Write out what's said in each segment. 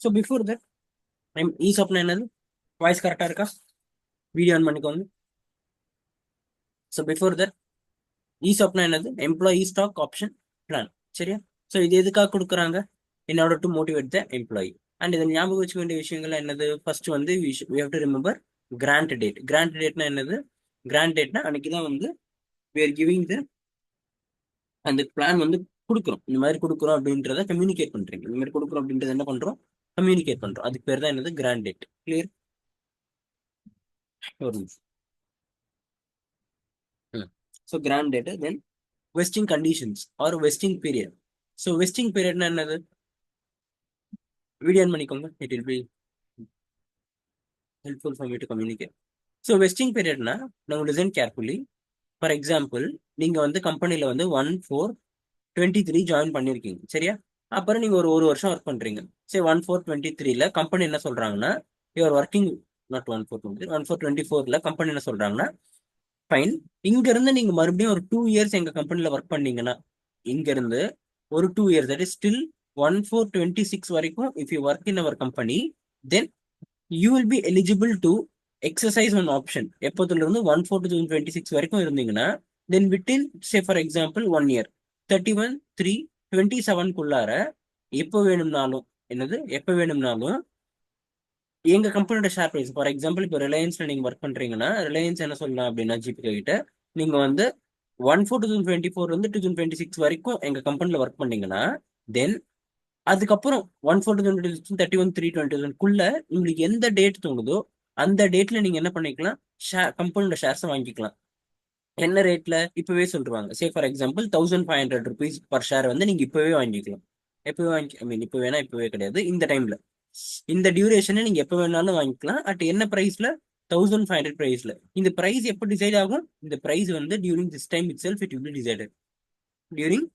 So before that ஈசாப்னா என்னது? Voice கரெக்டாக இருக்கா? வீடியோ ஆன் பண்ணிக்கோங்க. ஸோ பிஃபோர் தட் ஈசாப்னா என்னது? Employee stock option plan. சரியா? ஸோ இது எதுக்காக கொடுக்குறாங்க? In order to motivate the employee. And இதை ஞாபகம் வச்சுக்க வேண்டிய விஷயங்கள் என்னது? ஃபர்ஸ்ட் வந்து we have to remember grant date. Grant டேட்னா என்னது? கிராண்ட் டேட்னா அன்னைக்கு தான் வந்து we are giving the அந்த பிளான் வந்து கொடுக்குறோம். இந்த மாதிரி கொடுக்குறோம் அப்படின்றத கம்யூனிகேட் பண்றீங்க. இந்த மாதிரி கொடுக்குறோம் அப்படின்றத என்ன பண்றோம்? கம்யூனிகேட் பண்றோம். அதுக்கு பேர் தான் என்னது? Grant date. கிளியர்? ஒரு நிமிஷம். So grant date. Then vesting conditions or vesting period. So vesting பீரியட்னா என்னது? வீடியோ ஆன் பண்ணிக்கோங்க. It will be helpful for me to communicate. So vesting பீரியட்னா நம்ம லிசன் கேர்ஃபுல்லி. ஃபார் எக்ஸாம்பிள், நீங்க வந்து கம்பெனில வந்து 1/4/23 ஜாயின் பண்ணிருக்கீங்க. சரியா? அப்புறம் நீங்க ஒரு ஒரு வருஷம் ஒர்க் பண்றீங்க. சரி, 1/4/23ல கம்பெனி என்ன சொல்றாங்கன்னா, யுவர் ஒர்க்கிங் நாட் 1/4/23 1/4/24ல கம்பெனி என்ன சொல்றாங்கன்னா, ஃபைன், இங்க இருந்து நீங்க மறுபடியும் ஒரு 2 இயர்ஸ் எங்க கம்பெனில ஒர்க் பண்ணீங்கன்னா, இங்க இருந்து ஒரு 2 இயர்ஸ், தட் இஸ் ஸ்டில் 1/4/26 வரைக்கும் if you work in our company, then you will be eligible to exercise one option. எப்போதுல இருந்து 1/4/2026 வரைக்கும் இருந்தீங்கன்னா, then within say for example 1 year 31/3/27க்குள்ளார எப்போ வேணும்னாலும், என்னது எப்போ வேணும்னாலும் எங்க கம்பெனியோட ஷேர் பிரைஸ், ஃபார் எக்ஸாம்பிள் இப்போ ரிலையன்ஸ்ல நீங்க ஒர்க் பண்றீங்கன்னா, ரிலையன்ஸ் என்ன சொல்லலாம் அப்படின்னா, ஜிபி கிட்ட நீங்க வந்து 1/4/2024 வந்து 2026 வரைக்கும் எங்க கம்பெனில ஒர்க் பண்ணீங்கன்னா, தென் அதுக்கப்புறம் 1/4/2026 31/3/2021க்குள்ள உங்களுக்கு எந்த டேட் தோணுதோ அந்த டேட்ல நீங்க என்ன பண்ணிக்கலாம்? கம்பெனியோட ஷேர்ஸை வாங்கிக்கலாம். என்ன ரேட்ல? இப்பவே சொல்லிருவாங்க. சே for example 1500 rupees per share வந்து நீங்க இப்பவே வாங்கிக்கலாம். எப்பவே வாங்கி ஐ மீன் இப்போ வேணா, இப்பவே கிடையாது, இந்த டைம்ல இந்த டியூரேஷனை நீங்க எப்ப வேணாலும் வாங்கிக்கலாம். அட் என்ன பிரைஸ்ல? 1500 பிரைஸ்ல. இந்த பிரைஸ் எப்போ டிசைட் ஆகும்? இந்த பிரைஸ் வந்து during this time it self it will B decided. During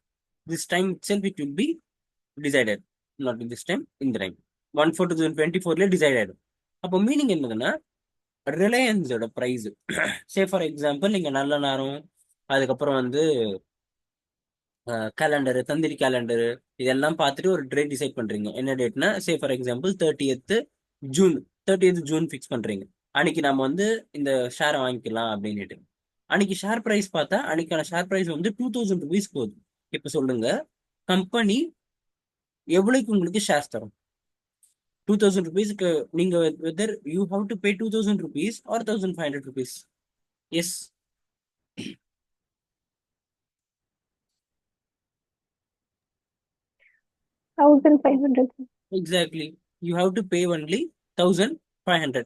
this time it self it will B decided. Not this time, இந்த டைம் 1/4/2024ல டிசைட் ஆயிடும். அப்போ மீனிங் என்னதுன்னா, ரிலையன்ஸோட பிரைஸ் சே ஃபார் எக்ஸாம்பிள் நீங்க நல்ல நேரம், அதுக்கப்புறம் வந்து கேலண்டரு, தந்திரி கேலண்டரு, இதெல்லாம் பார்த்துட்டு ஒரு டேட் டிசைட் பண்றீங்க. என்ன டேட்னா, say for example 30th June. 30th June fix பண்றீங்க. அன்னைக்கு நம்ம வந்து இந்த ஷேரை வாங்கிக்கலாம் அப்படின்னுட்டு. அன்னைக்கு ஷேர் பிரைஸ் பார்த்தா, அன்னைக்கான ஷேர் பிரைஸ் வந்து 2000 rupees போகுது. இப்ப சொல்லுங்க, கம்பெனி எவ்வளவுக்கு உங்களுக்கு ஷேர்ஸ் தரும்? 2000 rupeesக்கு நீங்க whether you have to pay 2000 rupees or 1500 rupees? Yes, 1500. Exactly. You have to pay only 1500.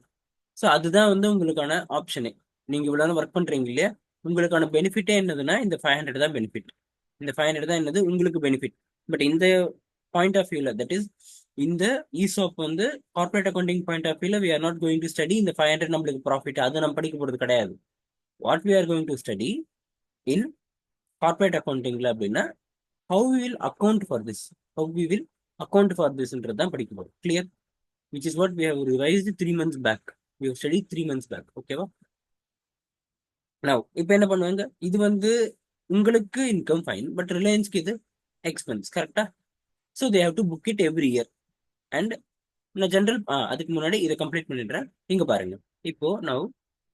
So அதுதான் வந்து உங்களுக்கான ஆப்ஷனே. நீங்க இவ்வளவு ஒர்க் பண்றீங்க இல்லையா, உங்களுக்கான பெனிஃபிட்டே என்னதுன்னா இந்த 500 தான் பெனிஃபிட். இந்த 500 தான் என்னது உங்களுக்கு பெனிஃபிட். பட் இந்த பாயிண்ட் ஆஃப் வியூல, தட் இஸ் இந்த ஈசாப் வந்து கார்பரேட் அக்கௌண்டிங் பாயிண்ட் ஆஃப் வியூல we are not going to study இந்த 500 நம்மளுக்கு ப்ராஃபிட், அது நம்ம படிக்க போறது கிடையாது. What we are going to study in corporate அக்கௌண்டிங்ல அப்படின்னா, how we will account for this, how we will account for திஸ்ன்றது தான் படிக்க போறோம். Clear? which is what we have revised 3 months back. We have studied 3 months back. ஓகேவா? now இப்போ என்ன பண்ணுவாங்க? இது வந்து உங்களுக்கு இன்கம் ஃபைன், பட் ரிலையன்ஸ்க்கு இது எக்ஸ்பென்ஸ். கரெக்டா? So they have to book it every year. And நான் ஜென்ரல் அதுக்கு முன்னாடி இதை கம்ப்ளீட் பண்ணிடுறேன். நீங்க பாருங்க. இப்போ now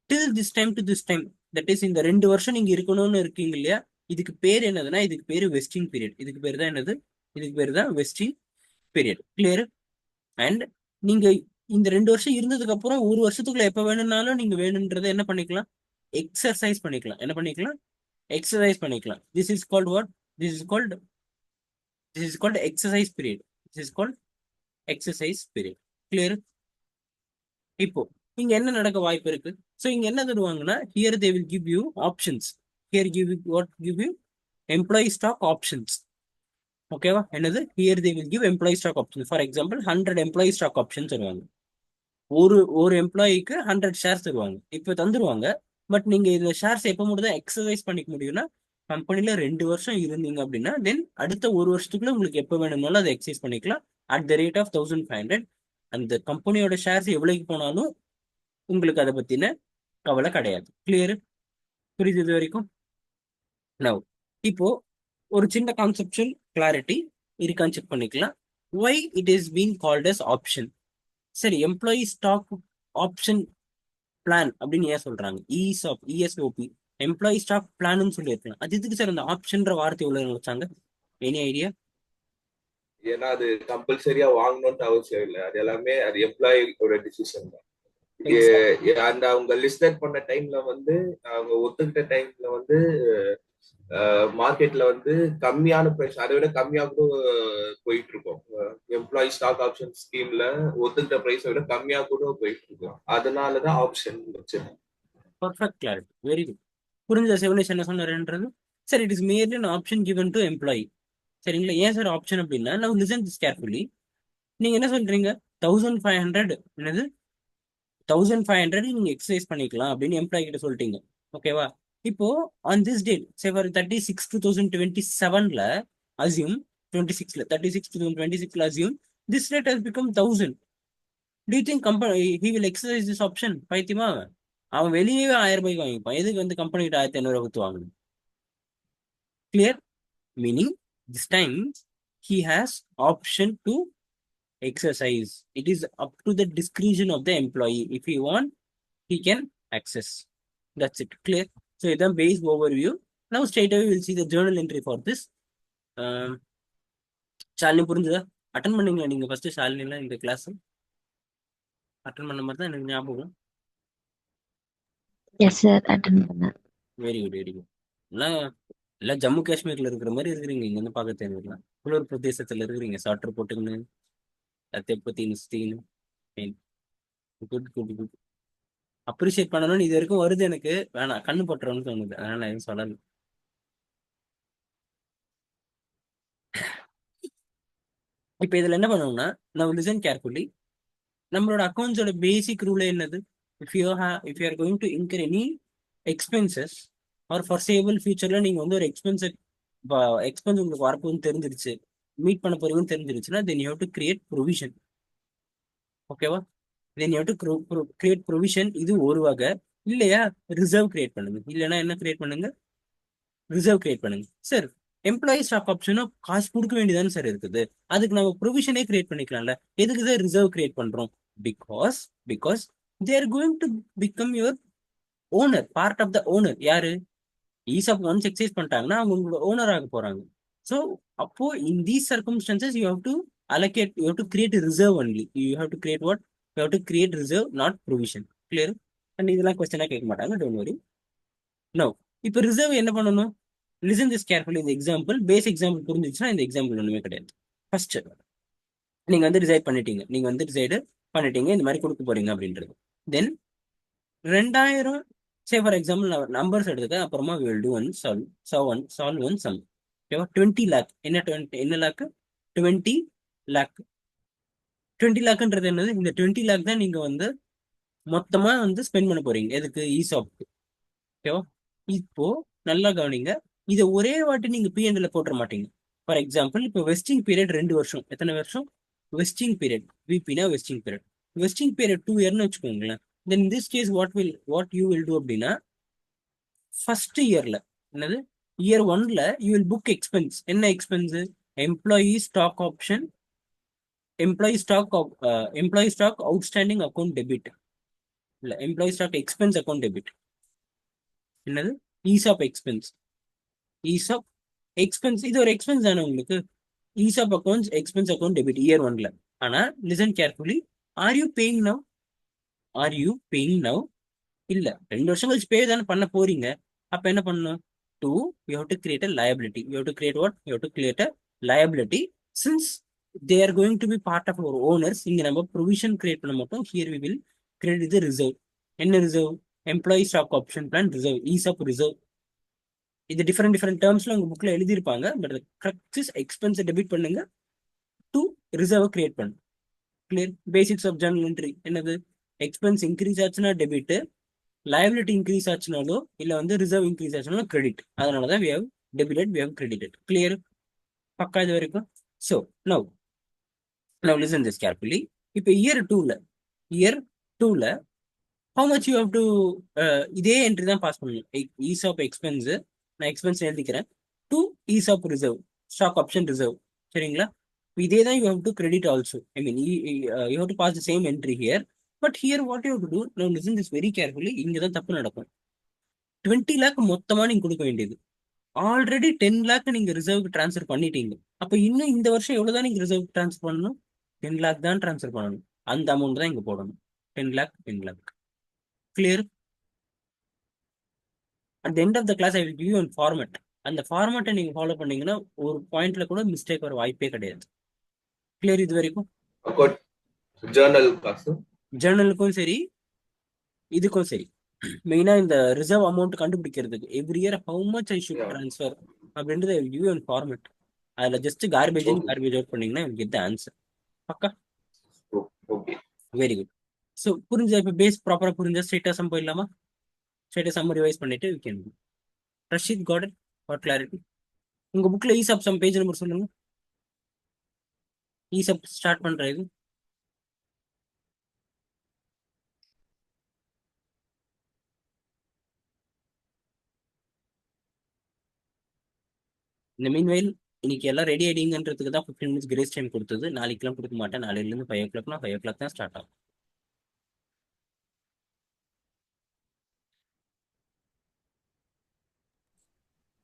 till this time to this time, that is இந்த 2 வருஷம் நீங்க இருக்கணும்னு இருக்கீங்க இல்லையா, இதுக்கு பேர் என்னதுன்னா, இதுக்கு பேரு வெஸ்டிங் பீரியட். இதுக்கு பேர் தான் என்னது? இதுக்கு பேர் தான் வெஸ்டிங் பீரியட். கிளியர்? அண்ட் நீங்க இந்த 2 வருஷம் இருந்ததுக்கு அப்புறம் ஒரு வருஷத்துக்குள்ள எப்ப வேணும்னாலும் நீங்க வேணும்ன்றதை என்ன பண்ணிக்கலாம்? எக்ஸசைஸ் பண்ணிக்கலாம். என்ன பண்ணிக்கலாம்? எக்ஸசைஸ் பண்ணிக்கலாம். This is called what? This is called this is called exercise period. This is called exercise period. Clear? இப்போ இங்க என்ன நடக்க வாய்ப்பு இருக்கு? ஸோ இங்க என்ன தருவாங்கன்னா, here they will give you options. Here give you what? Give you employee stock options. ஓகேவா? என்னது? Here they will give employee stock option. For example 100 employee stock option தருவாங்க. ஒரு ஒரு எம்ப்ளாயிக்கு 100 ஷேர்ஸ் தருவாங்க. இப்போ தந்துருவாங்க. பட் நீங்க இந்த ஷேர்ஸ் எப்போ மட்டும் தான் எக்ஸசைஸ் பண்ணிக்க முடியும்னா, கம்பெனில 2 வருஷம் இருந்தீங்க அப்படின்னா, தென் அடுத்த ஒரு வருஷத்துக்குள்ள உங்களுக்கு எப்போ வேணும்னாலும் அதை எக்ஸசைஸ் பண்ணிக்கலாம். At the rate of 1500. அந்த கம்பெனியோட ஷேர்ஸ் எவ்வளவுக்கு போனாலும் உங்களுக்கு அதை பத்தின கவலை கிடையாது. கிளியர்? புரியுது இது வரைக்கும்? நவ் இப்போ ஒரு சின்ன கான்செப்சுவல் கிளாரிட்டி இருக்கான்னு செக் பண்ணிக்கலாம். why it is being called as option. சரி, எம்ப்ளாயி ஸ்டாக் ஆப்ஷன் பிளான் அப்படின்னு ஏன் சொல்றாங்க? இஎஸ்ஓபி எம்ப்ளாயி ஸ்டாக் பிளான்னு சொல்லியிருக்காங்க. அது எதுக்கு சார் அந்த ஆப்ஷன்ற வார்த்தை உள்ள வச்சாங்க? Any idea? ஏன்னா அது கம்பல்சரியா வாங்கணும்னு அவசியம் இல்லை. அது எல்லாமே அது எம்ப்ளாயியோட டிசிஷன் தான். அந்த அவங்க லிஸ்ட் பண்ண டைம்ல வந்து அவங்க ஒத்துக்கிட்ட டைம்ல வந்து மார்க்கெட்ல வந்து கம்மியான பிரைஸ், அதை விட கம்மியா கூட போயிட்டு இருக்கோம். எம்ப்ளாயி ஸ்டாக் ஆப்ஷன் ஸ்கீம்ல ஒத்துக்கிட்ட பிரைஸை விட கம்மியா கூட போயிட்டு இருக்கோம். அதனாலதான் ஆப்ஷன் வச்சிருக்கோம். Perfect clarity, very good. புரிஞ்ச சிவனேஷ் என்ன சொன்னாருன்றது? Sir, it is merely an option given to employee. சரிங்களா? ஏன் சார் ஆப்ஷன் அப்படின்னா, now listen this carefully. நீங்க என்ன சொல்றீங்க? 1500 என்னது 1500 நீங்க எக்ஸசைஸ் பண்ணிக்கலாம் அப்படின்னு எம்ப்ளாயி கிட்ட சொல்லிட்டீங்க. ஓகேவா? இப்போ ஆன் திஸ் டேட் ஃபார் 36/2027ல அசியூம் 26ல 36/2026ல assume this rate has become 1000. Do you think company he will exercise this option? பைத்தியமா அவன் வெளியே 1000 ரூபாய்க்கு வாங்கிப்பான். எதுக்கு வந்து கம்பெனி கிட்ட 1500 கொடுத்து வாங்கணும்? Clear? Meaning this time he has option to exercise. It is up to the discretion of the employee. If he want, he can access. That's it. Clear? So it's a base overview. Now straight away we'll see the journal entry for this. Shalini புரிஞ்சுதா? Attend பண்ணீங்களா நீங்க first? ஷாலினில இந்த class attend பண்ண மாதிரி தான் எனக்கு ஞாபகம். Yes sir, attend பண்ணேன். Very good, very good. எல்லாம் ஜம்மு காஷ்மீர்ல இருக்கிற மாதிரி இருக்கிறீங்க. இங்க இருந்து பார்க்க தேவையில்லை. குளிர் பிரதேசத்துல இருக்கிறீங்க. சாட்டர் போட்டுன்னு குட் குட் குட். அப்ரிஷியேட் பண்ணணும்னு இது வரைக்கும் வருது எனக்கு. வேணாம், கண்ணு பட்டுறோம்னு தோணுது. அதனால எதுவும் சொல்லல. இப்ப இதுல என்ன பண்ணுவோம்னா, நம்ம லிசன் கேர்ஃபுல்லி. நம்மளோட அக்கௌண்ட்ஸோட பேசிக் ரூல் என்னது? If you are going to in her any expenses R foreseeable ஃபியூச்சர்ல நீங்க வந்து ஒரு எக்ஸ்பென்ஸ் உங்களுக்கு வரப்போகுதுன்னு தெரிஞ்சிருச்சு, மீட் பண்ண போறீங்கன்னு தெரிஞ்சிருச்சுன்னா, then you have to create provision. ஓகேவா? Then you have to create provision. இது ஒரு வகை. இல்லையா, ரிசர்வ் கிரியேட் பண்ணுங்க. இல்லைன்னா என்ன கிரியேட் பண்ணுங்க? ரிசர்வ் கிரியேட் பண்ணுங்க. சார், எம்ப்ளாயி ஸ்டாக் ஆப்ஷனும் காசு கொடுக்க வேண்டியதானே சார் இருக்குது. அதுக்கு நம்ம ப்ரொவிஷனே கிரியேட் பண்ணிக்கலாம்ல. எதுக்கு சார் ரிசர்வ் கிரியேட் பண்றோம்? Because because they are going to become your owner, part of the owner. யாரு? ஈசாப் ஒன்ஸ் எக்ஸைஸ் பண்ணிட்டாங்கன்னா அவங்க உங்களோட ஓனர் ஆக போறாங்க. ஸோ அப்போ in these circumstances you have to allocate, you have to create a reserve only. You have to create what? You have to create reserve, not provision. Clear? And இதெல்லாம் கொஸ்டினா கேட்க மாட்டாங்க. Don't worry. No, இப்போ reserve என்ன பண்ணணும்? Listen this carefully. இந்த example base example புரிஞ்சிச்சுன்னா இந்த example ஒண்ணுமே கிடையாது. ஃபர்ஸ்ட் நீங்க வந்து டிசைட் பண்ணிட்டீங்க. இந்த மாதிரி கொடுக்க போறீங்க அப்படின்றது. தென் 2000 சே ஃபார் எக்ஸாம்பிள் நம்பர்ஸ் எடுத்துக்க. அப்புறமா we will do one solve one sum. ஓகேவா? 20 lakh. என்ன லேக்? 20 lakh. 20 லேக்ன்றது என்னது? இந்த 20 lakh தான் நீங்க வந்து மொத்தமா வந்து ஸ்பெண்ட் பண்ண போறீங்க. எதுக்கு? ஈசாப்க்கு. ஓகேவா? இப்போ நல்லா கவனிங்க. இதை ஒரே வாட்டி நீங்க பிஎன்எல்ல போட்டுற மாட்டீங்க. ஃபார் எக்ஸாம்பிள், இப்போ வெஸ்டிங் பீரியட் 2 வருஷம். எத்தனை வருஷம்? Vesting period. விபினா வெஸ்டிங் பீரியட். வெஸ்டிங் பீரியட் 2 இயர்னு வச்சுக்கோங்களேன். Then in this case what you will do அப்படின்னா, ஃபர்ஸ்ட் இயர்ல என்னது? இயர் 1ல யூ வில் புக் எக்ஸ்பென்ஸ். என்ன expense? Employee stock option, employee stock outstanding account debit. இல்ல, employee stock expense account debit. என்னது? ESOP expense. ESOP expense இது ஒரு expense தானே உங்களுக்கு. ESOP accounts expense account debit year 1ல. ஆனா listen carefully. Are you paying now? இல்ல, 2 வருஷம் கழிச்சு பே தானே பண்ண போறீங்க. அப்ப என்ன பண்ணணும்? You have to create a liability. You have to create what? You have to create a liability. Since they are going to be part of our owners, இங்க நம்ம ப்ரொவிஷன் கிரியேட் பண்ண மாட்டோம். Here we will create the reserve. என்ன ரிசர்வ்? Employee stock option plan reserve, ESOP reserve. இது different டேர்ம்ஸ்ல உங்க புக்ல எழுதியிருப்பாங்க. பட் கரெக்ட் எக்ஸ்பென்ஸை டெபிட் பண்ணுங்க, டு ரிசர்வ் கிரியேட் பண்ணுங்க. Clear? Basics of journal entry என்னது? எக்ஸ்பென்ஸ் இன்க்ரீஸ் ஆச்சுன்னா டெபிட், liability increase ஆச்சுனாலோ இல்ல வந்து ரிசர்வ் இன்க்ரீஸ் ஆச்சுனாலோ கிரெடிட். அதனாலதான் we have debited, we have credited. Clear? பக்கா இது வரைக்கும்? So now listen this carefully. இப்ப இயர் 2ல how much you have to இதே என்ட்ரி தான் பாஸ் பண்ணணும். ஈசாப் எக்ஸ்பென்ஸ், நான் எக்ஸ்பென்ஸ் எழுதிக்கிறேன், to ESOP reserve, stock option reserve. சரிங்களா? இதே தான் you have to credit also. I mean you have to pass the same entry here. But here what you to do, no listen this very carefully. இங்க தான் தப்பு நடக்கும். 20 லேக் மொத்தமா நீங்க கொடுக்க வேண்டியது. ஆல்ரெடி 10 லேக் நீங்க ரிசர்வ்க்கு ட்ரான்ஸ்ஃபர் பண்ணிட்டீங்க. அப்ப இன்னும் இந்த வருஷம் எவ்வளவுதான் நீங்க ரிசர்வ் ட்ரான்ஸ்ஃபர் பண்ணணும்? 10 லேக் தான் ட்ரான்ஸ்ஃபர் பண்ணணும். அந்த அமௌண்ட் தான் இங்க போடணும். 10 lakh 10 lakh. Clear? At the end of the class I will give you one format. அந்த ஃபார்மேட்டை நீங்க ஃபாலோ பண்ணீங்கன்னா ஒரு பாயிண்ட்ல கூட மிஸ்டேக் வர வாய்ப்பே கிடையாது. கிளியர் இது வரைக்கும்? ஜேர்னல் காசு ஜேர்னலுக்கும் சரி, இதுக்கும் சரி. மெயினா இந்த ரிசர்வ் அமௌண்ட் கண்டுபிடிக்கிறதுக்கு every year how much I should transfer அப்படின்றது I will give you one format. அதுல just garbage in garbage out பண்ணீங்கன்னா யூ கெட் த ஆன்சர். பக்கா? Okay, very good. ஸோ புரிஞ்சா? இப்போ பேஸ் ப்ராப்பரா புரிஞ்சா ஸ்ட்ரெயிட்டா சம் போயிடலாமா? ஸ்ட்ரெயிட்டா சம் ரிவைஸ் பண்ணிட்டு we can. Rashid got it for clarity. உங்க புக்ல ஈசாப் சம் பேஜ் நம்பர் சொல்லுங்க. ஈசாப் ஸ்டார்ட் பண்ற இது இந்த மீன்வெயில் இன்னைக்கு எல்லாம் ரெடி ஆயிடுங்கன்றதுக்கு தான் 15 மினிட்ஸ் கிரேஸ் டைம் கொடுத்தது. நாளைக்கெல்லாம் கொடுக்க மாட்டேன். நாளையிலேருந்து 5 o'clockனா 5 o'clock தான் ஸ்டார்ட் ஆகும்.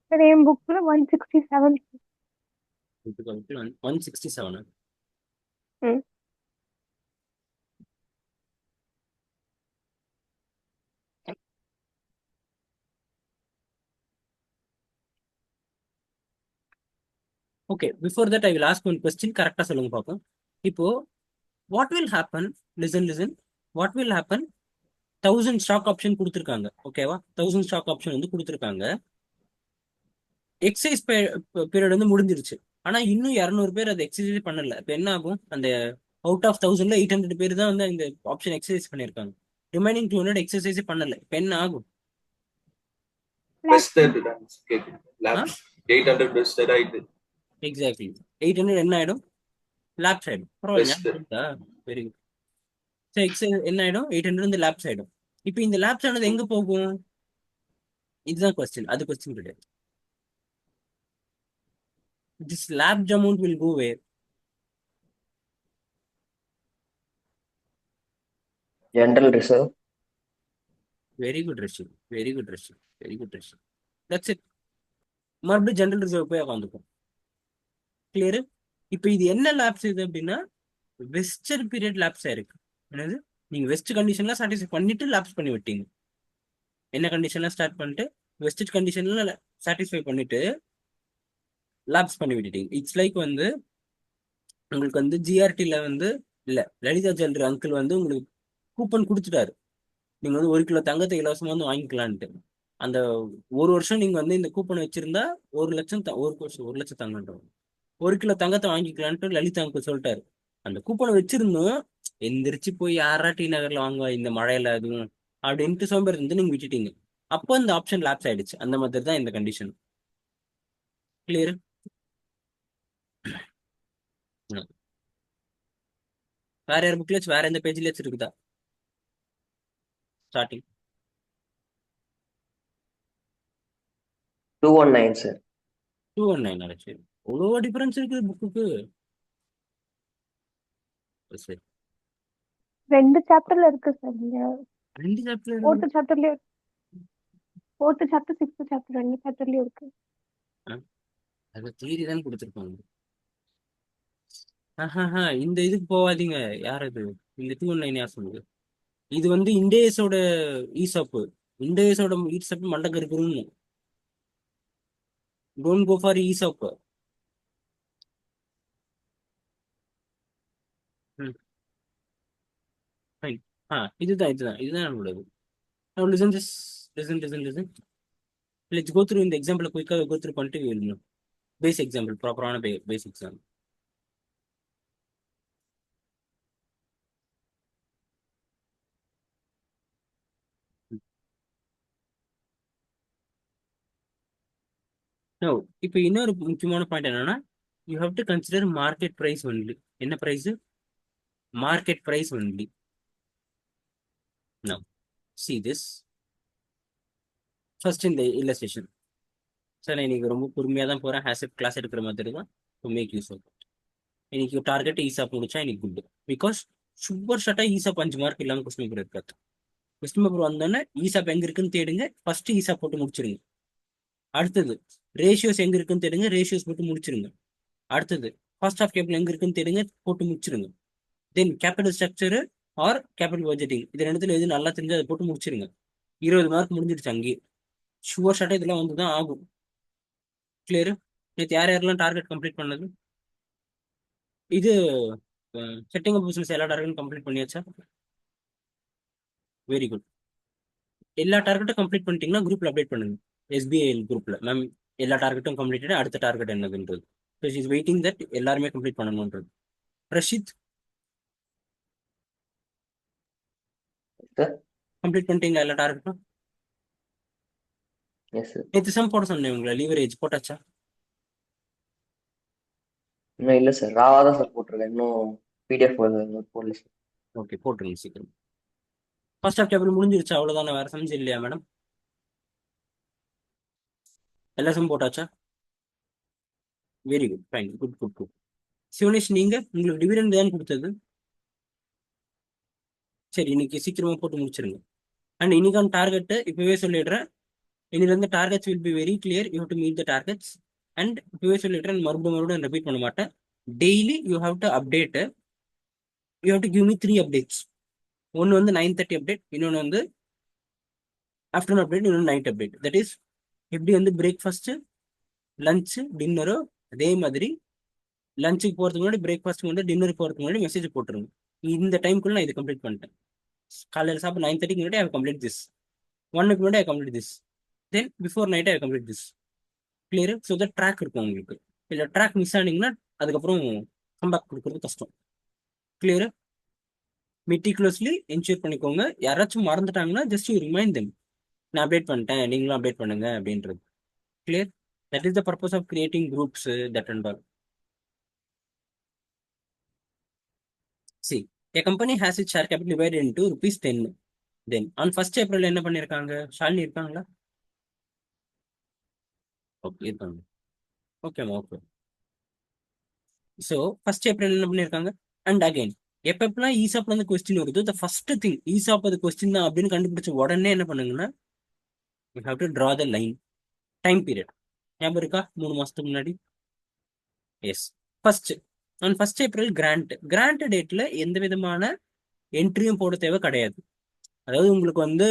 Sir, என் புக்ல 167. 167. ம். Okay, before that I will ask one question. கரெக்டா சொல்லுங்க பார்ப்போம். இப்போ what will happen, listen, what will happen, 1000 stock option கொடுத்துருக்காங்க. ஓகேவா? 1000 ஸ்டாக் ஆப்ஷன் வந்து கொடுத்துருக்காங்க. எக்ஸசைஸ் பீரியட் வந்து முடிஞ்சிருச்சு. ஆனா இன்னும் 200 பேர் அதை எக்ஸசைஸ் பண்ணல. இப்போ என்ன ஆகும்? அந்த அவுட் ஆஃப் 1000ல 800 பேர் தான் வந்து இந்த ஆப்ஷன் எக்ஸசைஸ் பண்ணியிருக்காங்க. ரிமைனிங் 200 எக்ஸசைஸே பண்ணல. இப்போ என்ன ஆகும்? எக்ஸாக்ட்லி 800 என்ன ஆயிடும்? லேப்ஸ் ஆயிடும். பரவாயில்ல. Very good. ஸோ எக்ஸசைஸ் என்ன ஆயிடும்? 800 வந்து லேப்ஸ் ஆயிடும். இப்போ இந்த லேப்ஸ் ஆனது எங்க போகும்? இதுதான் கொஸ்டின். அது கொஸ்டின் கிடையாது. This lapse amount will go where? General Reserve. Very good Rasheed. Very good Rasheed. Very good Rasheed. That's it. மறுபடியும் ஜெனரல் ரிசர்வ் போய் உட்காந்துக்கும். கிளியர்? இப்போ இது என்ன லேப்ஸ் இது அப்படின்னா வெஸ்டர் பீரியட் லேப்ஸ் ஆயிருக்கு. என்னது? நீங்க வெஸ்ட் கண்டிஷன்லாம் சாட்டிஸ்ஃபை பண்ணிட்டு லேப்ஸ் பண்ணி விட்டீங்க. என்ன கண்டிஷன்லாம் ஸ்டார்ட் பண்ணிட்டு வெஸ்ட் கண்டிஷன்ல சாட்டிஸ்ஃபை பண்ணிட்டு லேப்ஸ் பண்ணி விட்டுட்டீங்க. இட்ஸ் லைக் வந்து உங்களுக்கு வந்து ஜிஆர்டில வந்து இல்ல லலிதா ஜுவல்லரி அங்கிள் வந்து உங்களுக்கு கூப்பன் கொடுத்துட்டாரு. நீங்க வந்து 1 கிலோ தங்கத்தை இலவசமா வந்து வாங்கிக்கலான்ட்டு. அந்த ஒரு வருஷம் நீங்க வந்து இந்த கூப்பன் வச்சிருந்தா 1 லட்சம் ஒரு வருஷம் 1 லட்சம் தங்கன்றோம். 1 கிலோ தங்கத்தை வாங்கிக்கலான்ட்டு லலிதா அங்கிள் சொல்லிட்டாரு. அந்த கூப்பனை வச்சிருந்தோம். எந்திரிச்சு போய் யாரா டி நகர்ல வாங்குவா இந்த மழையில அதுவும் அப்படின்ட்டு சோம்பேறி இருந்து நீங்க விட்டுட்டீங்க. அப்போ இந்த ஆப்ஷன் லேப்ஸ் ஆயிடுச்சு. அந்த மாதிரி தான் இந்த கண்டிஷன். கிளியர்? வேற யார் புக்ல வேற எந்த பேஜ்ல இருக்குதா ஸ்டார்டிங்? 219, sir. 219 ஆச்சு. அவ்வளோ டிஃபரன்ஸ் இருக்குது புக்குக்கு. சரி, 2 சாப்டர்ல இருக்கு சார். நீங்க 2 chapter 4th சாப்டர்லயே 4th chapter 6th chapter 2 சாப்டர்லயும் இருக்கு. அது தியரி தான் கொடுத்துருப்பாங்க. இந்த இதுக்கு போகாதீங்க. யார் அது? இந்த 219 யார் சொல்லுது? இது வந்து இண்டேஸோட ஈசப்பு. இண்டேஸோட ஈசப்பு மண்டக்கு இருக்குன்னு. Don't go for ESOP. Fine. இதுதான் நம்மளோடது. Now listen this. Listen. Let's go through இந்த எக்ஸாம்பிள் குயிக்காக go through பண்ணிட்டு எழுதணும். பேஸ் எக்ஸாம்பிள், ப்ராப்பரான பேஸ் எக்ஸாம்பிள். நோ, இப்போ இன்னொரு முக்கியமான பாயிண்ட் என்னன்னா you have to consider market price only. என்ன price? Market price only. No, see this. First இந்த இல்லஸ்ட்ரேஷன். சார் நான் இன்னைக்கு ரொம்ப பொறுமையாக தான் போகிறேன். ஹேஸ் கிளாஸ் எடுக்கிற மாதிரி தான். To make use of. இன்னைக்கு டார்கெட் ஈஸாப் முடிச்சா இன்னைக்கு குட். பிகாஸ் சூப்பர் ஷார்ட்டா ஈஸாப் 5 மார்க் இல்லாம கொஸ்டின் பேப்பர் இருக்காது. கொஸ்டின் பேப்பர் வந்தோடனே ஈஸாப் எங்க இருக்குன்னு தேடுங்க, ஃபர்ஸ்ட் ஈஸாப் போட்டு முடிச்சிருங்க. அடுத்தது ரேஷியோஸ் எங்க இருக்குன்னு தேடுங்க, ரேஷியோஸ் போட்டு முடிச்சிருங்க. அடுத்தது காஸ்ட் ஆஃப் கேபிட்டல் எங்க இருக்குன்னு தேடுங்க, போட்டு முடிச்சிருங்க. Then capital structure or capital budgeting, இது ரெண்டுத்துல எது நல்லா தெரிஞ்சு அதை போட்டு முடிச்சிருங்க. 20 மார்க் முடிஞ்சிருச்சு அங்கேயே. ஷுவர் ஷார்ட்டா இதெல்லாம் வந்து தான் ஆகும். கிளியரு? நேற்று யார் யாரெல்லாம் டார்கெட் கம்ப்ளீட் பண்ணது? இது செட்டிங் அப் பிசினஸ் எல்லா டார்கெட்டும் கம்ப்ளீட் பண்ணியாச்சா? Very good. எல்லா டார்கெட்டும் கம்ப்ளீட் பண்ணிட்டீங்கன்னா குரூப்ல அப்டேட் பண்ணுங்க. எஸ்பிஐ குரூப்ல மேம் எல்லா டார்கெட்டும் கம்ப்ளீட், அடுத்த டார்கெட் என்னதுன்றது. இஸ் வெயிட்டிங் தட் எல்லாருமே கம்ப்ளீட் பண்ணணும்ன்றது. ரஷித் சார் கம்ப்ளீட் பண்ணிட்டீங்களா எல்லா டார்கெட்டும்? Yes sir. நேற்று சம் போட சொன்னேன் உங்களை, லீவரேஜ் போட்டாச்சா? இன்னும் இல்லை சார், ராவா தான் சார் போட்டிருக்கேன், இன்னும் பிடிஎஃப் போடல சார். ஓகே, போட்டுருங்க சீக்கிரம். ஃபர்ஸ்ட் ஆஃப் கேபிள் முடிஞ்சிருச்சு, அவ்வளோதானே, வேற சம்ஸ் இல்லையா மேடம்? எல்லா சம் போட்டாச்சா? Very good, fine, good good good. Sivanesh நீங்க உங்களுக்கு டிவிடெண்ட் தான் கொடுத்தது. சரி, இன்னைக்கு சீக்கிரமா போட்டு முடிச்சிருங்க. அண்ட் இன்னைக்கான டார்கெட் இப்பவே சொல்லிடுறேன். இன்னிலிருந்து targets will be very clear. You have to meet the targets. And இப்பவே சொல்லிடுறேன், மறுபடியும் ரிப்பீட் பண்ண மாட்டேன். Daily you have to update. You have to give me 3 updates. ஒன்று வந்து 9:30 அப்டேட், இன்னொன்று வந்து ஆஃப்டர்நூன் அப்டேட், இன்னொன்று நைட் அப்டேட். தட் இஸ் எப்படி வந்து பிரேக்ஃபாஸ்ட், லஞ்சு, டின்னரோ அதே மாதிரி லஞ்சுக்கு போகிறதுக்கு முன்னாடி, பிரேக்ஃபாஸ்ட்டுக்கு முன்னாடி, டின்னருக்கு போகிறதுக்கு முன்னாடி மெசேஜ் போட்டுருங்க. இந்த டைமுக்குள்ள நான் இது கம்ப்ளீட் பண்ணிட்டேன். காலையில் சாப்பிட 9:30 முன்னாடி ஐ கம்ப்ளீட் திஸ். 1க்கு முன்னாடி I complete this. Then before night I complete this. Clear? So that track இருக்கும் உங்களுக்கு. இல்லை ட்ராக் மிஸ் ஆனீங்கன்னா அதுக்கப்புறம் கம்பேக் கொடுக்குறது கஷ்டம். கிளியர்? மெட்டிகுலஸ்லி என்ஷூர் பண்ணிக்கோங்க. யாராச்சும் மறந்துட்டாங்கன்னா ஜஸ்ட் யூ ரிமைண்ட் தெம், நான் அப்டேட் பண்ணிட்டேன், நீங்களும் அப்டேட் பண்ணுங்க அப்படின்றது. Clear? That is the purpose of creating groups, that and all. See, a company has its share capital divided into ₹10. Then on 1st April என்ன பண்ணிருக்காங்க? ஷாலினி இருக்காங்களா? ஓகே, இருக்காங்க. ஓகேமா, ஓகே. ஸோ 1st April என்ன பண்ணிருக்காங்க? அண்ட் அகைன் எப்பப்பெல்லாம் ஈசாப்ல இருந்து question வருது, த ஃபர்ஸ்ட் திங் ஈசாப் அது கொஸ்டின் தான் அப்படின்னு கண்டுபிடிச்ச உடனே என்ன பண்ணுங்கன்னா, you have to draw the line. Time period ஞாபகம் இருக்கா? 3 மாசத்துக்கு முன்னாடி. Yes. First on 1st April grant டேட்ல எந்த விதமான என்ட்ரியும் போட தேவை கிடையாது. அதாவது உங்களுக்கு வந்து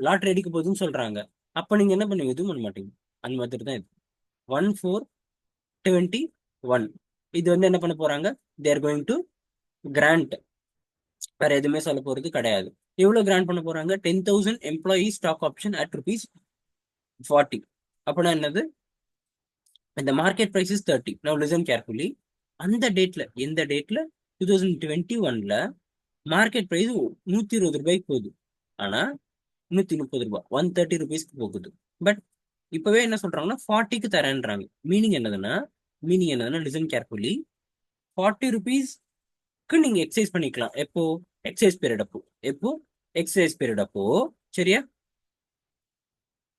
லாட்ரி அடிக்க போகுதுன்னு சொல்றாங்க, அப்ப நீங்க என்ன பண்ணுவீங்க? எதுவும் பண்ண மாட்டீங்க. அந்த மாதிரி தான் இது. 1421 இது வந்து என்ன பண்ண போறாங்க? They're going to grant. வேற எதுவுமே சொல்ல போறது கிடையாது. எவ்வளவு கிராண்ட் பண்ண போறாங்க? 10,000 எம்ப்ளாயி ஸ்டாக் ஆப்ஷன் அட் ₹40. அப்படின்னா என்னது? இந்த market price is 30. Now listen carefully. அந்த டேட்ல, எந்த டேட்ல? 2021ல மார்க்கெட் பிரைஸ் ₹120 போகுது. ஆனா ₹130, ₹130 போகுது. பட் இப்பவே என்ன சொல்றாங்கன்னா 40க்கு தரேன்றாங்க. மீனிங் என்னதுன்னா லிசன் கேர்ஃபுல்லி, ₹40 நீங்க எக்ஸசைஸ் பண்ணிக்கலாம். எப்போ? எக்ஸசைஸ் பீரியட் அப்போ. எப்போ? எக்ஸசைஸ் பீரியட் அப்போ. சரியா?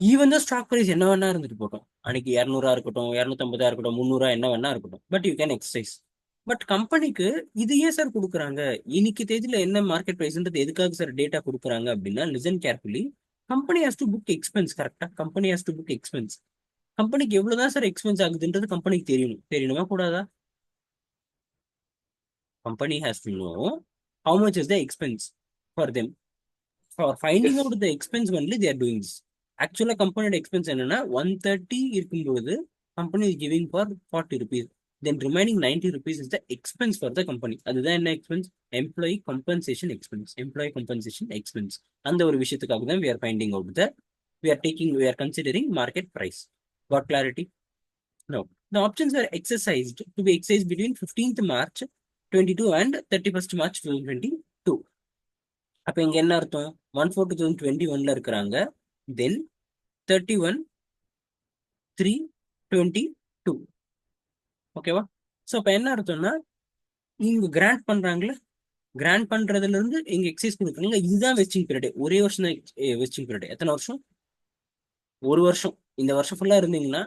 ஈவன் தான் ஸ்டாக் பிரைஸ் என்ன வேணா இருந்துட்டு போட்டோம், அன்னைக்கு 200 இருக்கட்டும், 250 இருக்கட்டும், 300 என்ன வேணா இருக்கட்டும், but you can exercise. But கம்பெனிக்கு இது ஏன் சார் கொடுக்குறாங்க? இன்னைக்கு தேதியில என்ன மார்க்கெட் பிரைஸ்ன்றது எதுக்காக சார் டேட்டா கொடுக்குறாங்க அப்படின்னா, listen carefully, company has to book expense. கரெக்டா? Company has to book expense. கம்பெனிக்கு எவ்வளவுதான் சார் எக்ஸ்பென்ஸ் ஆகுதுன்றது கம்பெனிக்கு தெரியணுமா கூடாதா? Company has to know how much is the expense for them. For finding Yes. out the expense only they are doing this. ஆக்சுவலா கம்பெனியோட expense என்னன்னா 130 இருக்கும்போது company is giving for ₹40. Then remaining ₹90 is the expense for the company. அதுதான் என்ன expense? Employee compensation expense. Employee compensation expense. அந்த ஒரு விஷயத்துக்காக தான் we are finding out the we are considering market price. Got clarity? No. The options were exercised to be exercised between 15th March 22 and 31st March 2022. அப்ப இங்க என்ன அர்த்தம்? 1/4/2021ல இருக்கிறாங்க. தென் 31/3/22. ஓகேவா? ஸோ அப்ப என்ன அர்த்தம்னா, இங்க கிராண்ட் பண்றாங்களே, கிராண்ட் பண்றதுல இருந்து இங்க எக்ஸைஸ் கொடுக்குறாங்க. இதுதான் வெஸ்டிங் பீரியட். ஒரே வருஷம் தான் வெஸ்டிங் பீரியட். எத்தனை வருஷம்? 1 வருஷம். இந்த வருஷம் ஃபுல்லா இருந்தீங்கன்னா,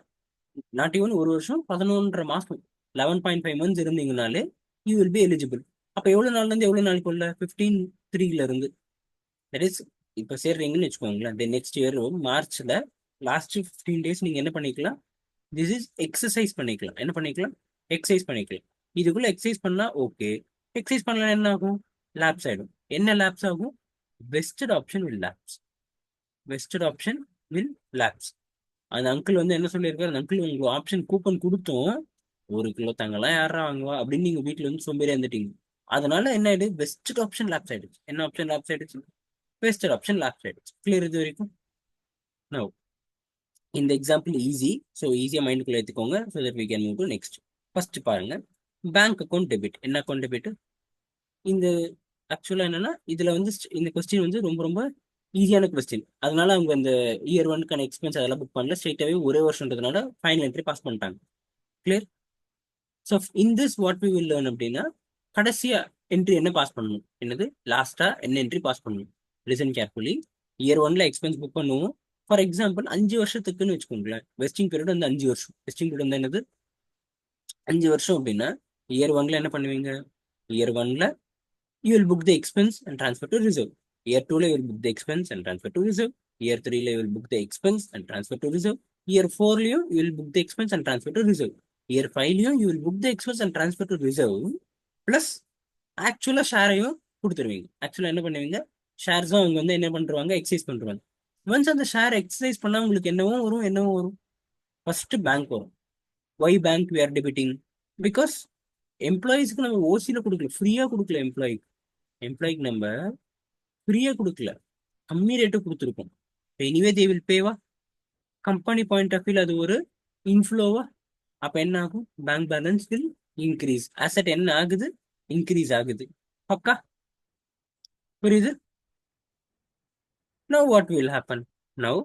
நாட் ஈவன் 1 வருஷம், 11.5 மாசம், 11.5 மந்த்ஸ் இருந்தீங்கனாலே யூ வில் பி எலிஜிபிள். அப்போ எவ்வளோ நாள்ல இருந்து எவ்வளோ நாளுக்குள்ள 15/3 இருந்து, தட் இஸ் இப்போ சேர்றீங்கன்னு வச்சுக்கோங்களேன், the நெக்ஸ்ட் இயர் மார்ச்ல லாஸ்ட் 15 days நீங்க என்ன பண்ணிக்கலாம், திஸ் இஸ் எக்ஸசைஸ் பண்ணிக்கலாம். என்ன பண்ணிக்கலாம், எக்ஸசைஸ் பண்ணிக்கலாம். இதுக்குள்ள எக்ஸசைஸ் பண்ணா ஓகே, எக்ஸசைஸ் பண்ணலாம் என்ன ஆகும், லேப்ஸ் ஆயிடும். என்ன லேப்ஸ் ஆகும், vested option will labs. Vested option will labs. அந்த அங்கிள் வந்து என்ன சொல்லியிருக்காரு, அந்த அங்கிள் உங்களுக்கு ஆப்ஷன் கூப்பன் கொடுத்தோம், 1 கிலோ தங்கலாம் யாரா வாங்குவா அப்படின்னு நீங்க வீட்டுல வந்து சோம்பேறியா இருந்துட்டீங்க. அதனால என்ன ஆயிடுது, வெஸ்டட் ஆப்ஷன் லேப்ஸ் ஆயிடுச்சு. என்ன ஆப்ஷன் லேப்ஸ் ஆயிடுச்சு, வெஸ்டட் ஆப்ஷன் லேப்ஸ் ஆயிடுச்சு. கிளியர் இது வரைக்கும்? நோ, இந்த எக்ஸாம்பிள் ஈஸி, ஸோ ஈஸியாக மைண்டுக்குள்ள எடுத்துக்கோங்க. So that we can move to next. First பாருங்க, பேங்க் அக்கௌண்ட் டெபிட். என்ன அக்கௌண்ட் டெபிட்? இந்த ஆக்சுவலாக என்னன்னா, இதுல வந்து இந்த கொஸ்டின் வந்து ரொம்ப ரொம்ப ஈஸியான கொஸ்டின். அதனால அவங்க அந்த இயர் 1க்கான எக்ஸ்பென்ஸ் அதெல்லாம் புக் பண்ணல, ஸ்ட்ரெயிட்டாவே ஒரே வருஷன்றதுனால ஃபைனல் என்ட்ரி பாஸ் பண்ணிட்டாங்க. Clear? So in this what we will learn அப்படின்னா, கடைசியா என்ட்ரி என்ன பாஸ் பண்ணணும், என்னது லாஸ்டா என்ன என்ட்ரி பாஸ் பண்ணணும். Listen carefully. இயர் 1ல எக்ஸ்பென்ஸ் புக் பண்ணுவோம். ஃபார் எக்ஸாம்பிள் 5 வருஷத்துக்குன்னு வச்சுக்கோங்களேன். வெஸ்டிங் பீரியட் வந்து 5 வருஷம். வெஸ்டிங் பீரியட் வந்து என்னது, 5 வருஷம் அப்படின்னா இயர் 1ல என்ன பண்ணுவீங்க, year 1ல you will book the expense and transfer to reserve. Year 2ல you will book the expense and transfer to reserve. Year 3ல you will book the expense and transfer to reserve. Year 4லயும் you will book the expense and transfer to reserve. Year 5லயும் you will book the expense and transfer to reserve. Plus ஆக்சுவலா ஷேரையும் கொடுத்துருவீங்க. ஆக்சுவலா என்ன பண்ணுவீங்க, ஷேர்ஸும் அவங்க வந்து என்ன பண்றாங்க, exercise பண்றாங்க. ஒன்ஸ் அந்த ஷேர் எக்ஸசைஸ் பண்ணா உங்களுக்கு என்னவோ வரும், என்னவோ வரும், ஃபர்ஸ்ட் பேங்க் வரும். Why bank we are debiting, because எம்ப்ளாயிஸ்க்கு நம்ம ஓசியில கொடுக்கல, ஃப்ரீயா கொடுக்கல. எம்ப்ளாய்க்கு நம்ம ஃப்ரீயா கொடுக்கல, கம்மி ரேட்டு கொடுத்துருக்கோம். எனிவே தே வில் பேவா. கம்பெனி பாயிண்ட் ஆஃப் வியூல அது ஒரு இன்ஃப்ளோவா. அப்ப என்ன ஆகும், bank balance will increase. Asset என்ன ஆகுது, இன்க்ரீஸ் ஆகுது. பக்கா புரியுது? Now what will happen, now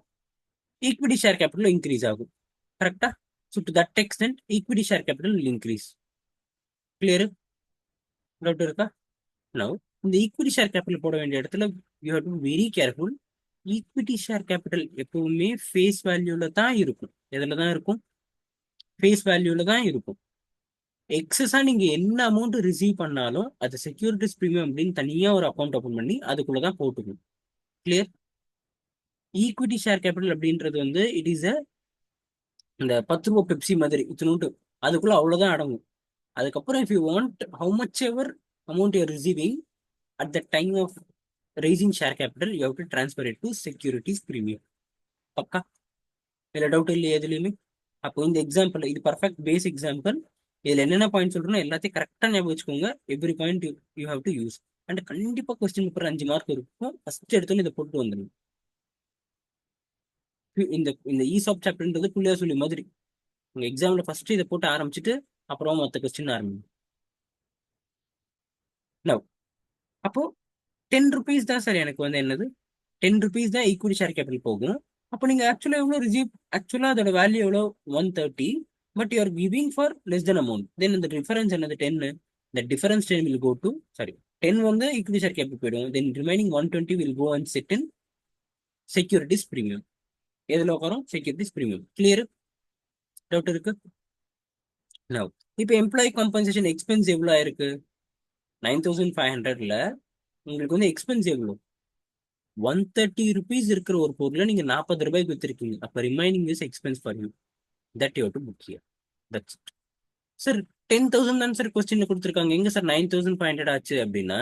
equity share capital increase ஆகும். கரெக்டா? So to that extent equity share capital will increase. Clear? Doubt இருக்கா? நவ் இந்த ஈக்விட்டி ஷேர் கேபிட்டல் போட வேண்டிய இடத்துல you have to be very careful. Equity share capital எப்பவுமே face வேல்யூல தான் இருக்கும். எதுல தான் இருக்கும், ஃபேஸ் வேல்யூல தான் இருக்கும். எக்ஸஸா நீங்க என்ன அமௌண்ட் ரிசீவ் பண்ணாலும் அது செக்யூரிட்டிஸ் பிரீமியம் அப்படின்னு தனியா ஒரு அக்கௌண்ட் ஓபன் பண்ணி அதுக்குள்ளதான் போட்டுக்கணும். கிளியர்? ஈக்விட்டி ஷேர் கேபிட்டல் அப்படின்றது வந்து இட் இஸ் இந்த 10 ரூபா பெப்சி மாதிரி இத்தினோட்டு, அதுக்குள்ள அவ்வளவுதான் அடங்கும். அதுக்கப்புறம் if you want how much ever amount you're receiving at the time of raising share capital, you have to transfer it to securities premium. பக்கா? இதுல டவுட் இல்லையா எதுலையுமே? அப்போ இந்த எக்ஸாம்பிள் இது பர்ஃபெக்ட் பேஸ் எக்ஸாம்பிள். இதுல என்னென்ன பாயிண்ட் சொல்றோம் எல்லாத்தையும் கரெக்டா ஞாபகம் வச்சுக்கோங்க. Every point you have to use. And கண்டிப்பா கொஸ்டின் பேப்பர் 5 மார்க் இருக்கும். ஃபர்ஸ்ட் எடுத்தோன்னு இதை போட்டு வந்துடும். இந்த இந்த ஈசாப் சாப்டர்ன்றது புள்ளியா சொல்லி மாதிரி உங்க எக்ஸாம்ல ஃபர்ஸ்ட் இதை போட்டு ஆரம்பிச்சுட்டு அப்புறம் மற்ற கொஸ்டின் ஆரம்பிக்கும். அப்போ 10 rupees தான் சார் எனக்கு வந்து என்னது, 10 rupees தான் ஈக்விட்டி ஷேர் கேபிட்டல் போகும். அப்போ நீங்க ஆக்சுவலா எவ்வளோ ரிசீவ், ஆக்சுவலா அதோட வேல்யூ எவ்வளோ 130, but you are giving for less then amount. Then இந்த டிஃபரன்ஸ் என்னது 10, the difference 10 will go to, sorry, 10 வந்து ஈக்விட்டி ஷேர் கேபிட்டல் போயிடும். தென் remaining 120 will go and sit in securities premium. எதுல உட்காரும், செக்யூரிட்டிஸ் பிரீமியம். கிளியர்? டவுட் இருக்கு? Now இப்போ employee compensation expense எவ்வளோ ஆயிருக்கு, 9500ல உங்களுக்கு வந்து எக்ஸ்பென்ஸ் எவ்வளோ, 130 rupees இருக்கிற ஒரு பொருளை நீங்க 40 ரூபாய்க்கு வித்திருக்கீங்க. அப்ப remaining is expense for you, that you to book here. That's it sir. 10,000 தான் சார் கொஸ்டின்ல கொடுத்துருக்காங்க, எங்க சார் 9500 ஆச்சு அப்படின்னா,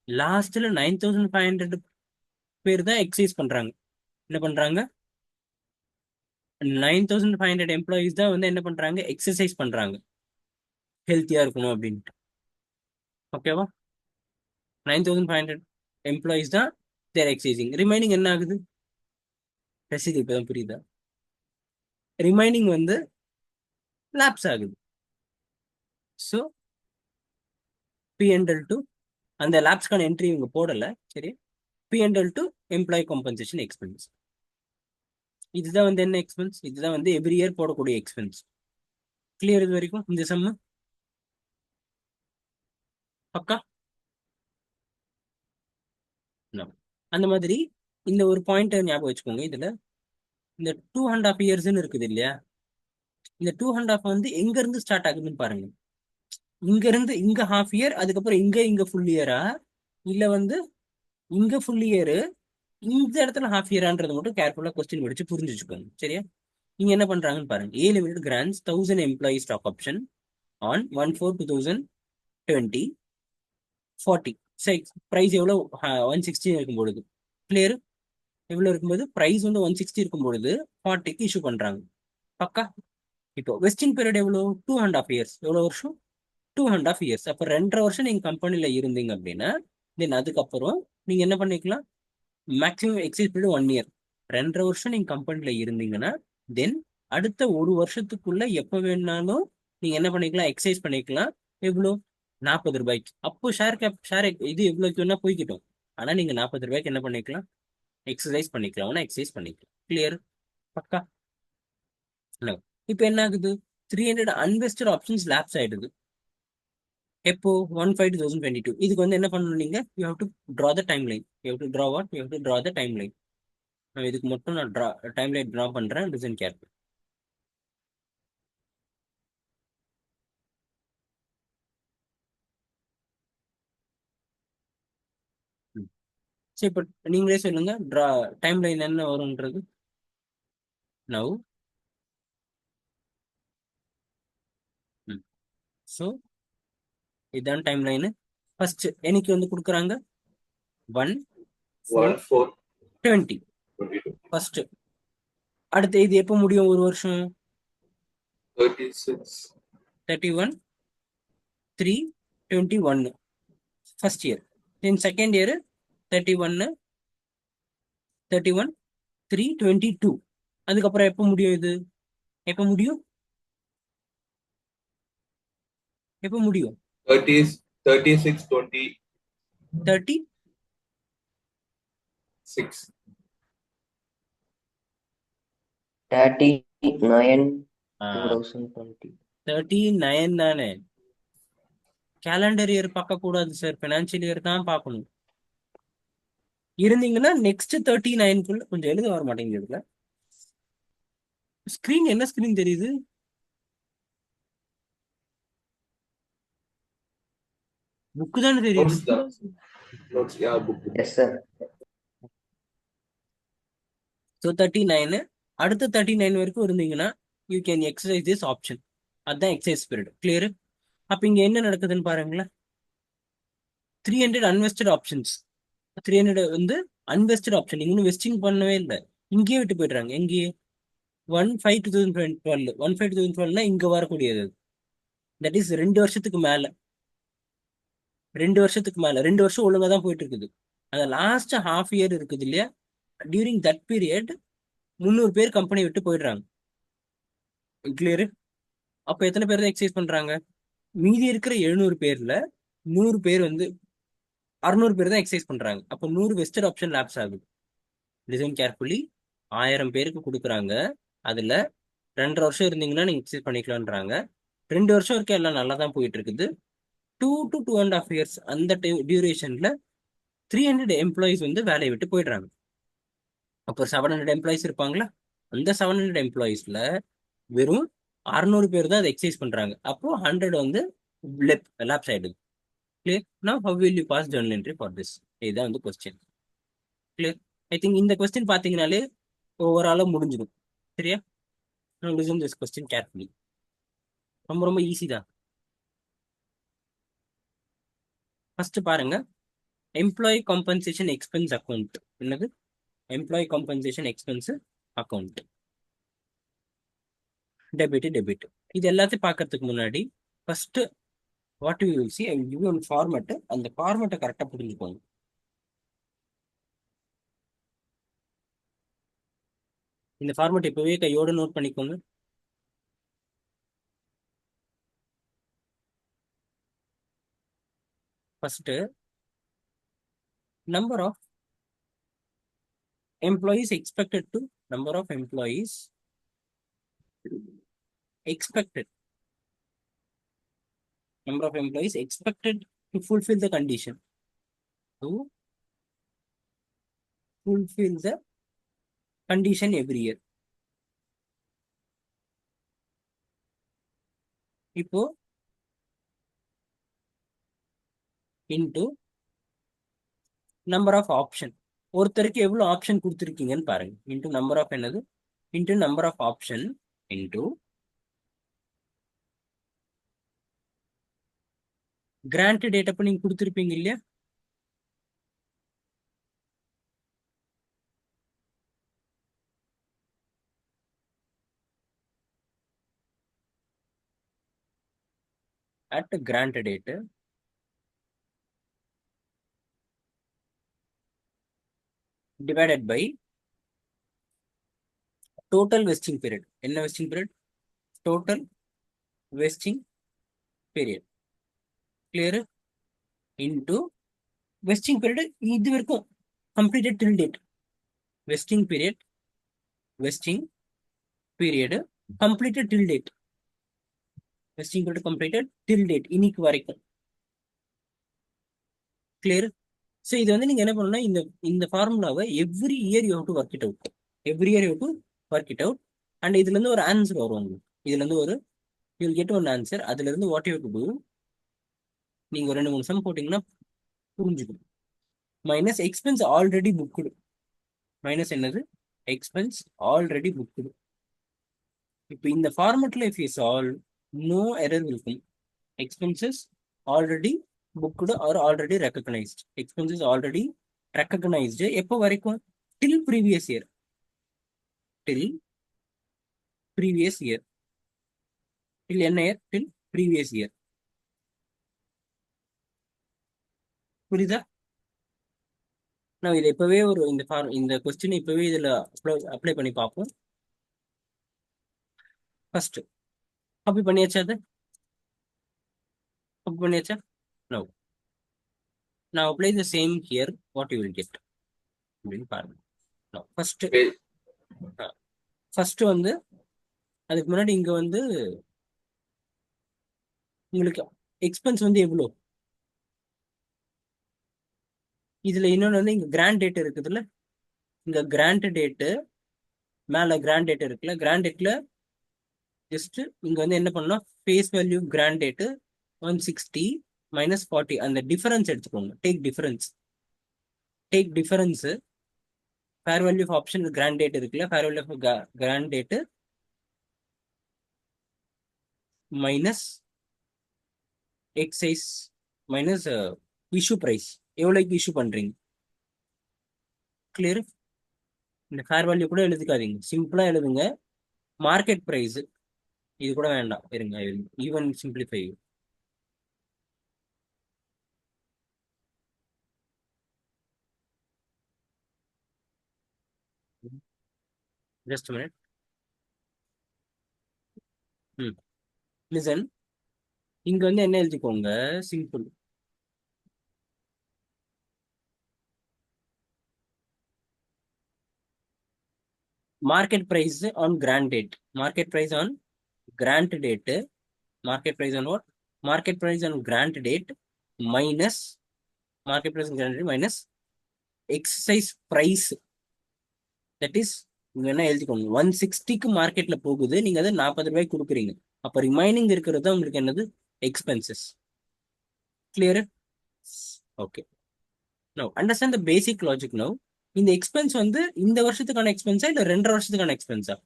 லாஸ்ட்ல 9500 பேர் தான் எக்ஸசைஸ் பண்றாங்க. என்ன பண்றாங்க, 9500 எம்ப்ளாயிஸ் தான் வந்து என்ன பண்றாங்க, எக்ஸசைஸ் பண்றாங்க ஹெல்த்தியா இருக்கணும் அப்படின்ட்டு. ஓகேவா? 9500 எம்ப்ளாயிஸ் தான் தேர் எக்ஸசைசிங். ரிமைனிங் என்ன ஆகுது, ரசீது இப்பதான் புரியுதா, ரிமைனிங் வந்து லேப்ஸ் ஆகுது. ஸோ P&L டு அந்த லேப்ஸ்க்கான என்ட்ரி இவங்க போடல, சரி. P&L to employee compensation expense. இதுதான் வந்து என்ன எக்ஸ்பென்ஸ், இதுதான் வந்து எவ்ரி இயர் போடக்கூடிய எக்ஸ்பென்ஸ். கிளியர் இது வரைக்கும் இந்த சம்மு? பக்கா? அந்த மாதிரி இந்த ஒரு பாயிண்ட் ஞாபகம் வச்சுக்கோங்க. இதுல இந்த 2.5 years இருக்குது இல்லையா, இந்த 2.5 வந்து எங்க இருந்து ஸ்டார்ட் ஆகுதுன்னு பாருங்க. இங்க இருந்து இங்க ஹாஃப் இயர், அதுக்கப்புறம் இங்க ஃபுல் இயரா, இல்ல வந்து இங்க ஃபுல் இயர் இந்த இடத்துல ஹாஃப் இயரான்றது மட்டும் கேர்ஃபுல்லா கொஸ்டின் படிச்சு புரிஞ்சு வச்சுக்கோங்க. சரியா? நீங்க என்ன பண்றாங்கன்னு பாருங்க. A limited grants 1000 employee stock option on 1/4/2020 40. Price எவ்வளவு? 160 இருக்கும் பொழுது. கிளியர்? எவ்வளவு இருக்கும்போது பிரைஸ் வந்து 160 இருக்கும் பொழுது 40க்கு இஷ்யூ பண்றாங்க. பக்கா? இப்போ வெஸ்டிங் பீரியட் எவ்வளவு? 2.5 இயர்ஸ். எவ்வளவு வருஷம்? 2.5 இயர்ஸ். அப்ப 2.5 வருஷம் நீங்க கம்பெனில இருந்தீங்க அப்படின்னா தென் அதுக்கப்புறம் நீங்க என்ன பண்ணிக்கலாம்? Maximum exercise period 1 year. 2.5 வருஷம் நீங்க கம்பெனில இருந்தீங்கன்னா தென் அடுத்த ஒரு வருஷத்துக்குள்ள எப்ப வேணாலும் நீங்க என்ன பண்ணிக்கலாம்? எக்ஸைஸ் பண்ணிக்கலாம். எவ்வளோ? 40 ரூபாய்க்கு. அப்போ ஷேர் இது எவ்வளோக்கு வேணா போய்கிட்டோம். ஆனா நீங்க 40 ரூபாய்க்கு என்ன பண்ணிக்கலாம்? எக்ஸசைஸ் பண்ணிக்கலாம். எக்ஸசைஸ் பண்ணிக்கலாம். கிளியர்? பக்கா? இப்போ என்ன ஆகுது? 300 அன்வெஸ்டட் ஆப்ஷன்ஸ் லேப்ஸ் ஆயிடுது. எப்போ? 1/5/2022. இதுக்கு வந்து என்ன பண்ணணும் நீங்க? You have to draw the time line. You have to draw what? You have to draw the time line. நான் இதுக்கு மட்டும் நான் டைம் லைன் ட்ரா பண்றேன். Listen careful. சரி, இப்போ நீங்களே சொல்லுங்க. டைம் லைன் என்ன வரும்ன்றது. நவ் ஸோ இதுதான் டைம் லைனு. ஃபர்ஸ்ட் எனக்கு வந்து கொடுக்குறாங்க 1/4/20. 1/4/2022. ஃபர்ஸ்ட் அடுத்து இது எப்போ முடியும்? ஒரு வருஷம் 36. 31/3/21 first year. Then second year 31/3/22. அதுக்கப்புறம் எப்போ முடியும்? இது எப்போ முடியும்? எப்போ முடியும்? 36/20. 36. 39/2020. 39 தானே? கேலண்டர் இயர் பார்க்க கூடாது சார், பினான்சியல் இயர் தான் பார்க்கணும். இருந்தீங்கன்னா நெக்ஸ்ட் 39க்குள்ள கொஞ்சம் எழுத வர மாட்டேங்குது. ஸ்கிரீன் என்ன ஸ்கிரீன் தெரியுது? புக்கு தானே தெரியுது. Notes தான். Notes, yeah, book. Yes, sir. So 39 அடுத்த 39 வரைக்கும் இருந்தீங்கன்னா you can exercise this option. அதுதான் எக்ஸசைஸ் பீரியட். கிளியர்? அப்ப இங்க என்ன நடக்குதுன்னு பாருங்களேன். 300 அன்வெஸ்டட் ஆப்ஷன்ஸ். 300 வந்து அன்வெஸ்டட் ஆப்ஷன். நீங்க இன்னும் வெஸ்டிங் பண்ணவே இல்லை. இங்கேயே விட்டு போயிடுறாங்க. எங்கேயே? 1/5/2012. 1/5/2012னா இங்க வரக்கூடியது. தட் இஸ் 2 வருஷத்துக்கு மேல. 2 வருஷத்துக்கு மேல. 2 வருஷம் ஒழுங்கா தான் போயிட்டு இருக்குது. அந்த லாஸ்ட் ஹாஃப் இயர் இருக்குது இல்லையா? டியூரிங் தட் பீரியட் 300 பேர் கம்பெனி விட்டு போயிடுறாங்க. கிளியர்? அப்ப எத்தனை பேர் தான் எக்ஸசைஸ் பண்றாங்க? மீதி இருக்கிற 700 பேர்ல 100 பேர் வந்து 600 பேர் தான் எக்ஸசைஸ் பண்றாங்க. அப்போ 100 வெஸ்டட் ஆப்ஷன் லேப்ஸ் ஆகுது. Listen carefully. 1000 பேருக்கு கொடுக்குறாங்க. அதுல 2.5 வருஷம் இருந்தீங்கன்னா நீங்க எக்ஸசைஸ் பண்ணிக்கலான்றாங்க. 2 வருஷம் வரைக்கும் எல்லாம் நல்லா தான் போயிட்டு இருக்குது. 2 to 2.5 இயர்ஸ் அந்த டியூரேஷன்ல 300 எம்ப்ளாயிஸ் வந்து வேலையை விட்டு போயிடுறாங்க. அப்போ 700 எம்ப்ளாயிஸ் இருப்பாங்களா? அந்த 700 எம்ப்ளாயிஸ்ல வெறும் 600 பேர் தான் அதை எக்ஸசைஸ் பண்றாங்க. அப்போ 100 வந்து லேப்ஸ் ஆயிடுது. Clear? now how will you pass journal entry for this? இதுதான் வந்து கொஸ்டின். கிளியர்? ஐ திங்க் இந்த கொஸ்டின் பாத்தீங்கன்னாலே ஓவராலா முடிஞ்சிடும். சரியா? now listen this question carefully. ரொம்ப ரொம்ப ஈஸி தான். ஃபர்ஸ்ட் பாருங்க. Employee compensation expense account. என்னது? Employee compensation expense account. Debit. இது எல்லாத்தையும் பார்க்கறதுக்கு முன்னாடி first what you will see I will give you one format. அந்த ஃபார்மட்டை கரெக்டாக புரிஞ்சுக்கோங்க. இந்த ஃபார்மட் இப்பவே கையோட நோட் பண்ணிக்கோங்க. First number of employees expected to number of employees expected to fulfill the condition every year. இப்போ இன்டூ நம்பர் ஆஃப் ஆப்ஷன். ஒருத்தருக்கு எவ்வளவு ஆப்ஷன் கொடுத்துருக்கீங்கன்னு பாருங்க. இன்டூ நம்பர் ஆஃப் என்னது, into number of option into grant date அப்ப நீங்க கொடுத்துருப்பீங்க இல்லையா, at grant date divided by total vesting period. என்ன vesting period? Total vesting period. Clear? Into vesting period இது வரைக்கும் completed till date. Vesting period completed till date. Vesting period completed till date இன்னைக்கு வரைக்கும். Clear? So இது வந்து நீங்க என்ன பண்ணணும்னா இந்த ஃபார்முலாவை every year you have to work it out. Every year you have to work it out. And இதுல இருந்து ஒரு ஆன்சர் வரும் உங்களுக்கு. இதுல இருந்து ஒரு you will get one answer. அதுல இருந்து வாட் யூ டு டூ, நீங்க ஒரு 2-3 சம் போட்டீங்கன்னா புரிஞ்சுக்கும். Minus expense already booked. Minus என்னது, எக்ஸ்பென்ஸ் ஆல்ரெடி புக்குடு. இப்போ இந்த ஃபார்மெட்ல if you solve no error இருக்கும். Expenses already booked or already recognized. Expenses already recognized. எப்போ வரைக்கும்? till previous year. till previous year. till என்ன year? till previous year. புரியுதா? நான் இதை இப்பவே ஒரு இந்த கொஸ்டின் இப்பவே இதுல அப்ளை பண்ணி பார்ப்போம். ஃபர்ஸ்ட் காப்பி பண்ணியாச்சா? அது காப்பி பண்ணியாச்சா? No. Now apply the same here. What you will get? No. First வந்து அதுக்கு முன்னாடி இங்க வந்து உங்களுக்கு எக்ஸ்பென்ஸ் வந்து எவ்வளோ, இதுல இன்னொன்று வந்து இங்க கிராண்ட் டேட் இருக்குதுல்ல, இங்க கிராண்ட் டேட்டு மேல கிராண்ட் டேட் இருக்குல்ல, கிராண்ட் டேட்ல ஜஸ்ட் இங்க வந்து என்ன பண்ணலாம், face value grant date 160 minus 40 அந்த டிஃபரன்ஸ் எடுத்துக்கோங்க. Take difference fair value of option grant date இருக்குல்ல, fair value of grant date minus excise minus issue price, எவ்வளோக்கு இஷ்யூ பண்றீங்க. கிளியர்? இந்த ஃபேர் வேல்யூ கூட எழுதிக்காதீங்க, சிம்பிளா எழுதுங்க. மார்க்கெட் பிரைஸ் இது கூட வேண்டாம், இருங்க even simplify. Just minute. Listen, இங்க வந்து என்ன எழுதிக்கோங்க, simple. Market price on grant date, market price on grant date, market price on what? Market price on grant date minus market price on grant date minus exercise price. That is நீங்க என்ன எழுதிக்கோங்க, 160க்கு மார்க்கெட்ல போகுது, நீங்க அதை 40 ரூபாய்க்கு கொடுக்குறீங்க. அப்ப ரிமைனிங் இருக்கிறது உங்களுக்கு என்னது, expenses. Clear? Okay. Now understand the basic logic. Now இந்த எக்ஸ்பென்ஸ் வந்து இந்த வருஷத்துக்கான எக்ஸ்பென்ஸா இல்ல 2.5 வருஷத்துக்கான எக்ஸ்பென்ஸா?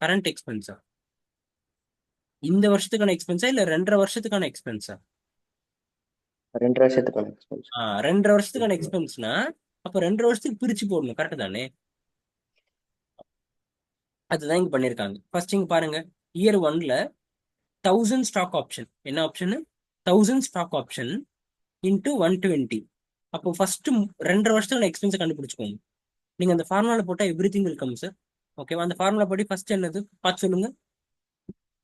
கரண்ட் எக்ஸ்பென்ஸா? இந்த வருஷத்துக்கான எக்ஸ்பென்ஸா இல்ல 2.5 வருஷத்துக்கான எக்ஸ்பென்ஸா? 2 வருஷத்துக்கான எக்ஸ்பென்ஸ். 2.5 வருஷத்துக்கான எக்ஸ்பென்ஸ்னா அப்ப 2.5 வருஷத்துக்கு பிரிச்சு போடணும். கரெக்ட் தானே? அதுதான் இங்க பண்ணிருக்காங்க. ஃபர்ஸ்ட் இங்க பாருங்க, இயர் 1ல 1000 ஸ்டாக் ஆப்ஷன். என்ன ஆப்ஷன்? 1000 stock option into 120. அப்போ ஃபர்ஸ்ட் 2.5 வருஷத்துக்கான எக்ஸ்பென்ஸை கண்டுபிடிச்சுக்கோங்க. நீங்க அந்த ஃபார்முலா போட்டா everything will come sir. ஓகேவா? அந்த ஃபார்முலா படி ஃபர்ஸ்ட் என்னது பார்த்து சொல்லுங்க.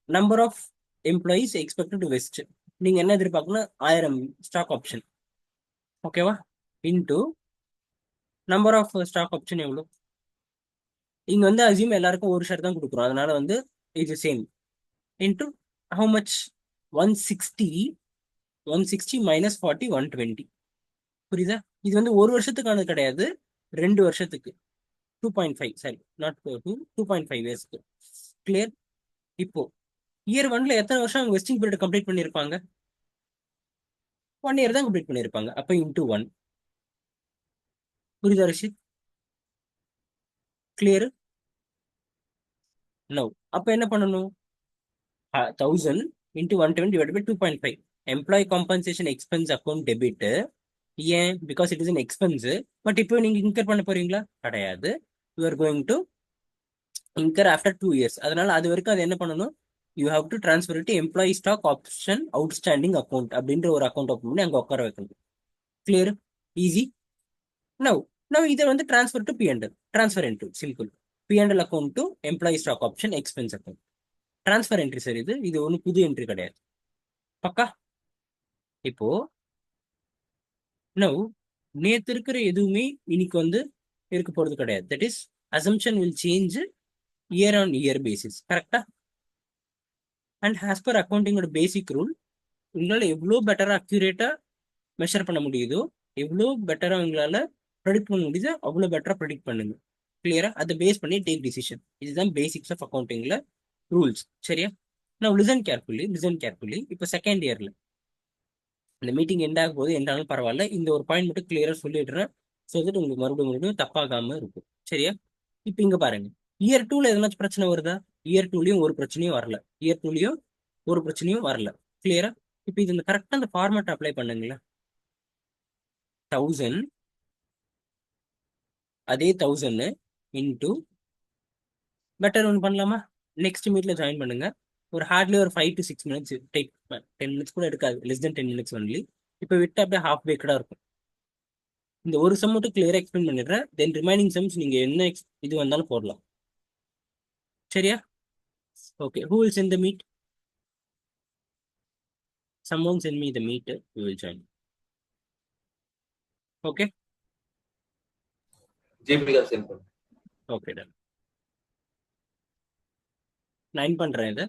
Number of employees expected to vest. நீங்க என்ன எதிர்பார்க்கணும், 1000 ஸ்டாக் ஆப்ஷன். ஓகேவா? Into number of stock option எவ்வளோ. இங்க வந்து அசியூம் எல்லாருக்கும் ஒரு ஷேர் தான் கொடுக்குறோம், அதனால வந்து இது same. Into how much, 160 minus 40 120. புரியுதா? இது வந்து ஒரு வருஷத்துக்கானது கிடையாது, 2 வருஷத்துக்கு. 2.5 சாரி நாட் 2.5 இயர்ஸ்க்கு. கிளியர்? இப்போ இயர் 1ல எத்தனை வருஷம் அவங்க வெஸ்டிங் பீரியட் கம்ப்ளீட் பண்ணியிருப்பாங்க? 1 இயர் தான் கம்ப்ளீட் பண்ணியிருப்பாங்க. அப்போ இன்டூ 1. புரியுதா ரிஷித்? கிளியர்? நோ. அப்போ என்ன பண்ணணும்? 1000 into 110 divided by 2.5. Employee compensation expense account debit. ஏன்? Because it is an expense. But இப்போ நீங்க இன்கர் பண்ண போறீங்களா? கிடையாது. You are going to incur after 2 years. அதனால அது வரைக்கும் அது என்ன பண்ணணும்? You have to transfer to employee stock option outstanding account அப்படின்ற ஒரு அக்கௌண்ட் ஓப்பன் பண்ணி அங்கே உட்கார வைக்கணும். கிளியர்? ஈஸி. நவ் நவ் இதை வந்து transfer to P&L. Transfer into simple P&L account to employee stock option expense account. Transfer entry sir. இது ஒன்றும் புது என்ட்ரி கிடையாது. பக்கா? இப்போ நவ் நேத்து இருக்கிற எதுவுமே இன்னைக்கு வந்து இருக்க போறது கிடையாது. That is assumption will change year on year basis. கரெக்டா? அண்ட் ஆஸ் பர் அக்கௌண்டிங்கோட பேசிக் ரூல், உங்களால் எவ்வளோ பெட்டராக அக்யூரேட்டாக மெஷர் பண்ண முடியுதோ, எவ்வளோ பெட்டராக உங்களால் ப்ரெடிக்ட் பண்ண முடியுதோ அவ்வளோ பெட்டராக ப்ரெடிக்ட் பண்ணுங்க. கிளியரா? அதை பேஸ் பண்ணி டேக் டிசிஷன். இதுதான் பேசிக்ஸ் ஆஃப் அக்கௌண்டிங்ல ரூல்ஸ். சரியா? நான் லிசன் கேர்ஃபுல்லி. இப்போ செகண்ட் இயர்ல இந்த மீட்டிங் எண்ட் ஆகும் போது எண்டாலும் பரவாயில்ல, இந்த ஒரு பாயிண்ட் மட்டும் கிளியரா சொல்லிடுறேன். ஸோ தட் உங்களுக்கு மறுபடியும் தப்பாகாம இருக்கும். சரியா? இப்போ இங்க பாருங்க, இயர் 2ல எதனாச்சும் பிரச்சனை வருதா? இயர் 2லயும் ஒரு பிரச்சனையும் வரல. கிளியரா? இப்போ இது கரெக்டா அந்த ஃபார்மேட் அப்ளை பண்ணுங்களேன். 1000 அதே 1000 இன்டூ பெட்டர் ஒன்று பண்ணலாமா? நெக்ஸ்ட் மீட்ல ஜாயின் பண்ணுங்க. ஒரு ஹார்ட்லி ஒரு 5 to 6 minutes டேக். 10 minutes கூட எடுக்காது. Less than 10 minutes only. இப்போ விட்டு அப்படியே ஹாஃப் பேக்கடா இருக்கும். இந்த ஒரு சம் மட்டும் கிளியரா எக்ஸ்பிளைன் பண்ணிடுறேன். தென் ரிமைனிங் சம்ஸ் நீங்க என்ன இது வந்தாலும் போடலாம். சரியா? Okay. Who will send the meet? Someone send me the meet. We will join. Okay? ஜிபிகா சென்ட் பண்ணு. Okay, done. 9 பண்றேன் இதை.